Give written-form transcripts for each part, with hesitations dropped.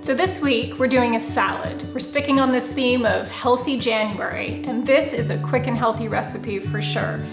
So this week we're doing a salad. We're sticking on this theme of healthy January, and this is a quick and healthy recipe for sure.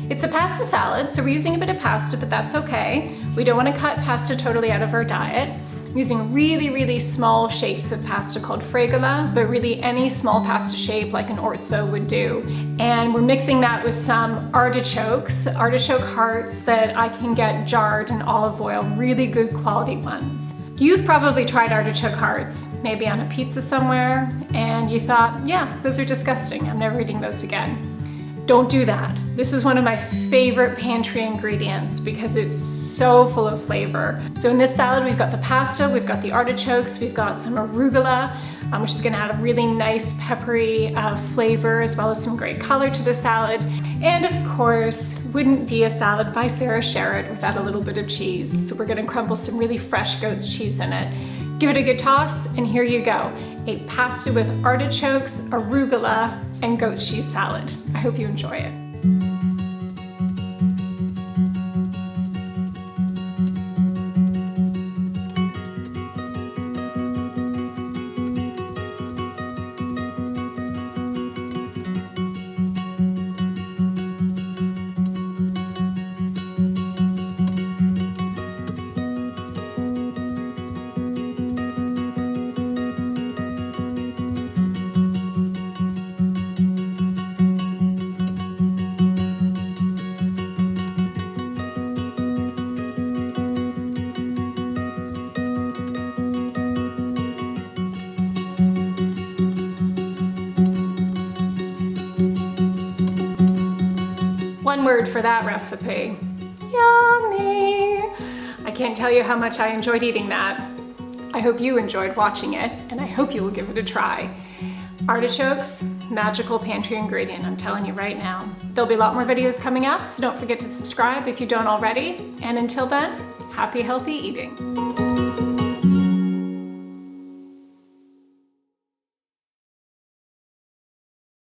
It's a pasta salad, so we're using a bit of pasta, but that's okay. We don't want to cut pasta totally out of our diet. I'm using really small shapes of pasta called Arugula, but really any small pasta shape like an orzo would do. And we're mixing that with some artichokes, artichoke hearts that I can get jarred in olive oil, really good quality ones. You've probably tried artichoke hearts, maybe on a pizza somewhere, and you thought, yeah, those are disgusting, I'm never eating those again. Don't do that. This is one of my favorite pantry ingredients because it's so full of flavor. So in this salad, we've got the pasta, we've got the artichokes, we've got some arugula, which is gonna add a really nice peppery flavor as well as some great color to the salad. And of course, wouldn't be a salad by Sharratt without a little bit of cheese. So we're gonna crumble some really fresh goat's cheese in it. Give it a good toss, and here you go. A pasta with artichokes, arugula, and goat's cheese salad. I hope you enjoy it. One word for that recipe. Yummy! I can't tell you how much I enjoyed eating that. I hope you enjoyed watching it, and I hope you will give it a try. Artichokes, magical pantry ingredient, I'm telling you right now. There'll be a lot more videos coming up, so don't forget to subscribe if you don't already. And until then, happy healthy eating.